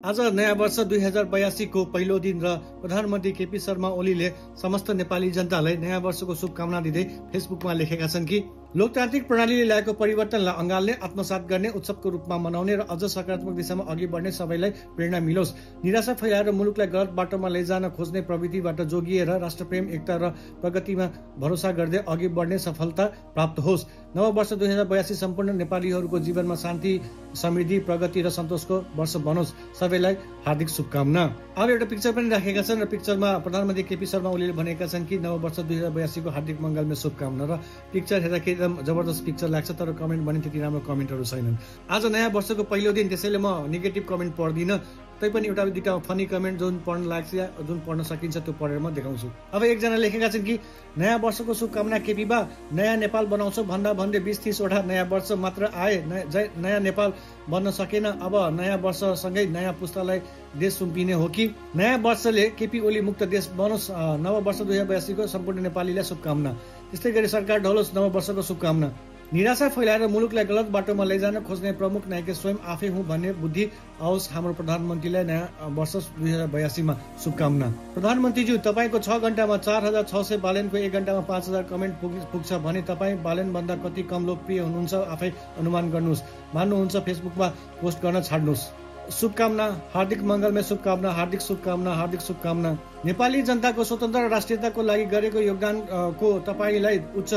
आज नयाँ वर्ष 2082 को पहिलो दिन र प्रधानमन्त्री केपी शर्मा ओलीले समस्त नेपाली जनतालाई नयाँ वर्षको शुभकामना दिँदै फेसबुकमा लेखेका छन् कि लोकतान्त्रिक प्रणालीले ल्याएको परिवर्तनलाई अँगाल्ने, आत्मसात गर्ने, उत्सवको रूपमा मनाउने र अझ सकारात्मक दिशामा अघि बढ्ने सबैलाई प्रेरणा मिलोस्। निराशा फैलाएर मुलुकलाई गलत बाटोमा लैजान खोज्ने प्रवृत्तिबाट जोगिएर राष्ट्रप्रेम, एकता र प्रगतिमा भरोसा गर्दै अघि बढ्ने सफलता प्राप्त होस्। नव वर्ष 2082 सम्पूर्ण नेपालीहरूको जीवनमा शान्ति, समृद्धि, प्रगति र सन्तोषको वर्ष बनोस्। सबैलाई हार्दिक शुभकामना। अब एउटा पिक्चर पनि राखेका छन् र पिक्चरमा प्रधानमन्त्री केपी शर्मा ओलीले भनेका छन् कि नव वर्ष 2082 को हार्दिक मङ्गलमय शुभकामना। र पिक्चर हेर्दाखेरि एकदम जबरदस्त पिक्चर लाग्छ, तर कमेन्ट भने त्यति राम्रो कमेन्टहरू छैनन्। आज नयाँ वर्षको पहिलो दिन, त्यसैले म नेगेटिभ कमेन्ट पढ्दिनँ। तैपनि एउटा दुईटा फनी कमेन्ट जुन पढ्न लाग्छ या जुन पढ्न सकिन्छ त्यो पढेर म देखाउँछु। अब एकजना लेखेका छन् कि नयाँ वर्षको शुभकामना केपी बा, नयाँ नेपाल बनाउँछौ भन्दा भन्दै 20-30 वटा नयाँ वर्ष मात्र आए, नयाँ नेपाल बन्न सकेन। अब नयाँ वर्षसँगै नयाँ पुस्तालाई देश सुम्पिने हो कि? नयाँ वर्षले केपी ओली मुक्त देश बनोस्। नव वर्ष 2082 को सम्पूर्ण नेपालीलाई शुभकामना। त्यस्तै गरी सरकार ढलोस्, नव वर्षको शुभकामना। निराशा फैलाएर मुलुकलाई गलत बाटोमा लैजान खोज्ने प्रमुख नायक स्वयं आफै हुँ भन्ने बुद्धि आओस् हाम्रो प्रधानमन्त्रीलाई नयाँ वर्ष 2082 मा शुभकामना। प्रधानमन्त्रीज्यू, तपाईँको 6 घण्टामा 4600 बालेनको 1 घण्टामा 5000 कमेन्ट पुग्छ भने तपाईँ बालेन भन्दा कति कम लोकप्रिय हुनुहुन्छ आफै अनुमान गर्नुहोस्। मान्नुहुन्छ फेसबुकमा पोस्ट गर्न छाड्नुहोस्। शुभकामना, हार्दिक मङ्गलमय शुभकामना, हार्दिक शुभकामना, हार्दिक शुभकामना। नेपाली जनताको स्वतन्त्र र राष्ट्रियताको लागि गरेको योगदानको तपाईँलाई उच्च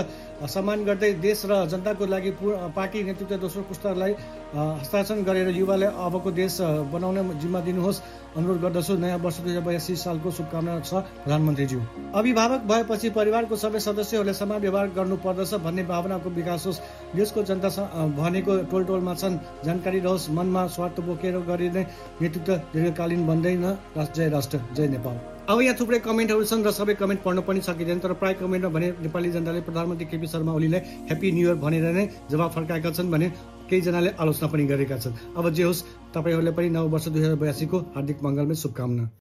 सम्मान गर्दै देश र जनताको लागि पार्टी नेतृत्व दोस्रो पुस्तालाई हस्ताक्षर गरेर युवालाई अबको देश बनाउने जिम्मा दिनुहोस्। अनुरोध गर्दछु। नयाँ वर्ष 2082 सालको शुभकामना छ प्रधानमन्त्रीज्यू। अभिभावक भएपछि परिवारको सबै सदस्यहरूले समान व्यवहार गर्नुपर्दछ भन्ने भावनाको विकास होस्। देशको जनता भनेको टोलटोलमा छन्, जानकारी रहोस्। मनमा स्वार्थ बोकेर गरिने नेतृत्व दीर्घकालीन बन्दैन। जय राष्ट्र, जय नेपाल। अब यहाँ थुप्रै कमेन्टहरू छन् र सबै कमेन्ट पढ्न पनि सकिँदैन, तर प्राय कमेन्टमा भने नेपाली जनताले प्रधानमन्त्री केपी शर्मा ओलीलाई ह्याप्पी न्यू इयर भनेर नै जवाब फर्काएका छन् भने केहीजनाले आलोचना पनि गरेका छन्। अब जे होस्, तपाईँहरूले पनि नव वर्ष 2082 को हार्दिक मङ्गलमय शुभकामना।